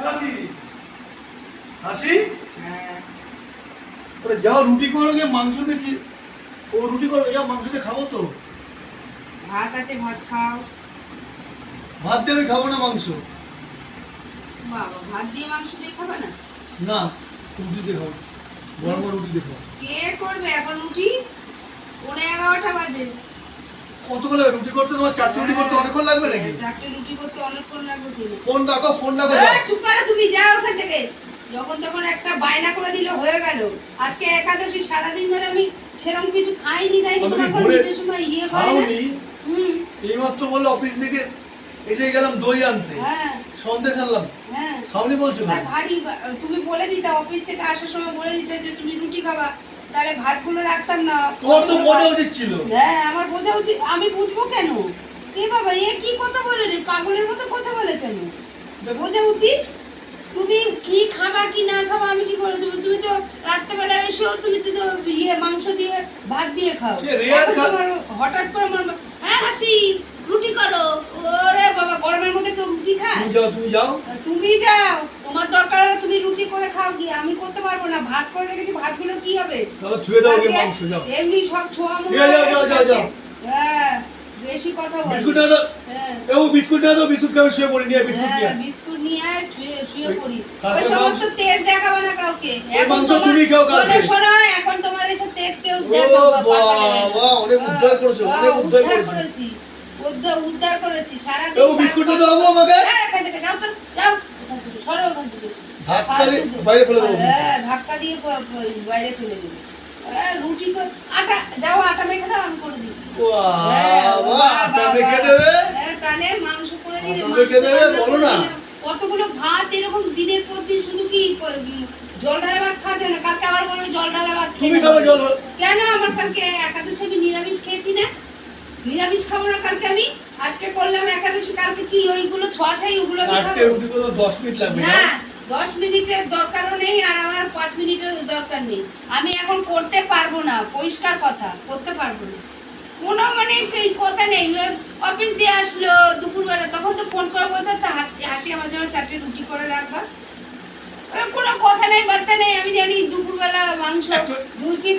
হাসি হাসি ওরে যাও রুটি করো গে মাংস দিয়ে কি ও রুটি করো যাও মাংস দিয়ে খাবো তো ভাত আছে ভাত খাও ভাত দিয়ে আমি খাবো না মাংস বাবা ভাত দিয়ে মাংস দিয়ে খাবে না না রুটি দিয়ে খাবো গরম রুটি দিয়ে খাবো কে করবে এখন রুটি 11:30 বাজে কতগুলো রুটি করতে তোমার চারটে রুটি করতে অনেকক্ষণ লাগবে নাকি চারটে রুটি করতে অনেকক্ষণ লাগবে কিন্তু ফোন রাখো চুপ করো তুমি যাও ওখান থেকে যখন তখন একটা বায়না করে দিলে হয়ে গেল আজকে একাদশী সারাদিন ধরে আমি সেরকম কিছু খাইনি যাইনি তোমার কোন কিছু সময় ইয়ে হয় না এইমাত্র বললো অফিস থেকে এসে গেলাম দই আনতে হ্যাঁ সন্দেশ আনলাম হ্যাঁ খাওনি বলছো না ভারী তুমি বলে দিতে অফিস থেকে আসার সময় বলে দিতে যে তুমি রুটি খাবা তাহলে ভাতগুলো রাখতাম না তোমার তো বোঝা উচিত ছিল হ্যাঁ আমার বোঝা উচিত আমি বুঝবো কেন এ বাবা এ কি কথা বলে রে পাগলের মতো কথা বলে কেন বোঝা উচিত তুমি কি খাবা কি না খাবা আমি কি করে দেবো তুমি তো রাত্রেবেলা এসেও তুমি তো ইয়ে মাংস দিয়ে ভাত দিয়ে খাও তোমার হঠাৎ করে হ্যাঁ হাসি রুটি করো ওরে বাবা গরমের মধ্যে কেউ রুটি খায় তুমি যাও তোমার দরকার হলে তুমি রুটি করে খাও কি আমি করতে পারবো না ভাত করে রেখেছি ভাতগুলো কি হবে তাহলে ছুঁয়ে দাও মাংস যাও এমনি সব ছোঁয়া যাও হ্যাঁ বেশি কথা বল বিস্কুট না দাও এও বিস্কুট না দাও বিস্কুট খাবে শুয়ে পড়ি নিয়ে বিস্কুট নিয়ে বিস্কুট নিয়ে আয় শুয়ে পড়ি ওই সমস্ত তেজ দেখাবো না কাউকে এই মাংস তুমি খাও কালকে শোনো এখন তোমার এসব তেজ কেউ দেখাবো বাবা অনেক উদ্ধার করেছো অনেক উদ্ধার করেছি উদ্ধার করেছি সারা দিন এও বিস্কুট দাও আমাকে এখান থেকে যাও তো যাও সরো ওখান থেকে ধাক্কা দিয়ে বাইরে ফেলে দেবো ধাক্কা দিয়ে বাইরে ফেলে দেবো রুটি আটা যাও আটা মেখে দাও আমি করে দিচ্ছি বাবা আটা মেখে দেবে তাহলে মাংস করে দিলে মেখে দেবে বলো না কতগুলো ভাত এরকম দিনের পর দিন শুধু কি জল ঢালা ভাত খাওয়া যায় না কালকে আবার বলবে জল ঢালা ভাত তুমি খাবে জল কেন আমার কালকে একাদশী আমি নিরামিষ খেয়েছি না নিরামিষ খাবো না কালকে আমি আজকে করলাম একাদশী কালকে কি ওইগুলো ছোঁয়াছাই ওগুলো আমি খাবো 8 রুটি করে 10 মিনিট লাগবে না 10 মিনিটের দরকারও নেই আর আমার 5 মিনিটের দরকার নেই আমি এখন করতে পারবো না পরিষ্কার কথা করতে পারবো না কোনো মানে কথা নেই অফিস দিয়ে আসলো দুপুরবেলা তখন তো ফোন করে বলতো হাসি আমার জন্য 4টে রুটি করে রাখবা কোনো কথা নেই বার্তা নেই আমি জানি দুপুরবেলা মাংস 2 পিস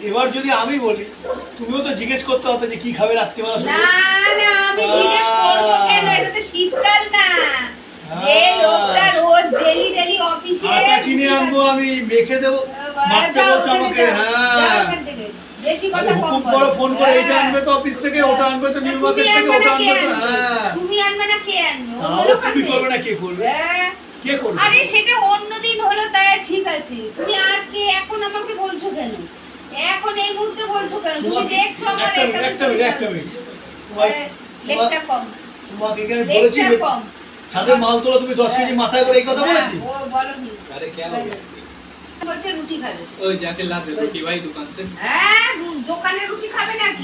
এবার যদি আমি বলি তুমিও তো জিজ্ঞেস করতে হতো যে কি খাবে রাত্রিবেলা না না আমি জিজ্ঞেস করব কেন এটা তো শীতকাল না যে লোকটা রোজ ডেলি অফিসে আটা কিনে আনবো আমি মেখে দেব মাখতে বলছো আমাকে হ্যাঁ বেশি কথা কম বলো ফোন করে এটা আনবে তো অফিস থেকে ওটা আনবে তো নিউ মার্কেট থেকে ওটা আনবে তো হ্যাঁ তুমি আনবে না কে আনবে তুমি করবে না কে করবে কে করবে আরে সেটা অন্যদিন হলো তাই ঠিক আছে তুমি আজকে এখন আমাকে বলছো কেন এখন এই মুহূর্তে বলছো কেন তুমি দেখছো আমার একটা মিনিট তোমার লেকচার কম তোমাকে কি বলেছি ছাদের মাল তোলা তুমি 10 কেজি মাথায় করে এই কথা বলেছি ও বলনি আরে কি হবে বলছে রুটি খাবে ওই যাকে লাদে রুটি ভাই দোকান से হ্যাঁ দোকানে রুটি খাবে নাকি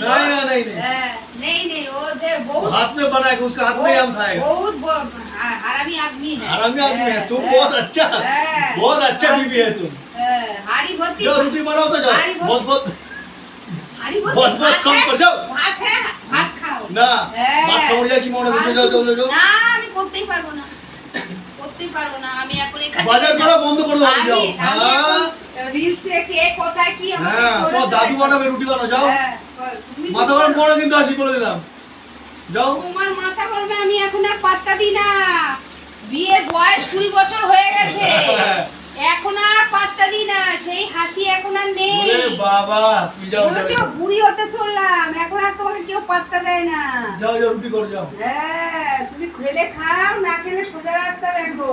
नहीं नहीं वो दे बहुत हाथ में बनाया उसका हाथ में हम खाएगा बहुत हरामी आदमी है हरामी आदमी है तुम बहुत अच्छा बीवी है तुम हाड़ी भर्ती जो रोटी बनाओ तो जाओ बहुत हाड़ी बहुत कम कर जाओ भात है भात खाओ না ভাত খাওয়া যায় কি মনে হচ্ছে যাও না আমি করতেই পারবো না আমি এখন এখানে বাজার করা বন্ধ করে দাও যাও হ্যাঁ রিলস এ কে কোথায় কি আমাকে হ্যাঁ তোমার দাদু বানাবে রুটি বানাও যাও মাথা গরম করো কিন্তু আসি বলে দিলাম যাও তোমার মাথা গরমে আমি এখন আর পাত্তা দিই না বিয়ের বয়স 20 বছর হয়ে গেছে এখন আর পাত্তা দিই না সেই হাসি এখন আর নেই ওরে বাবা তুই যাও বুড়ি হতে চললাম এখন আর তোমাকে কেউ পাত্তা দেয় না যাও রুটি করো যাও হ্যাঁ তুমি খেলে খাও না খেলে সোজা রাস্তা দেখো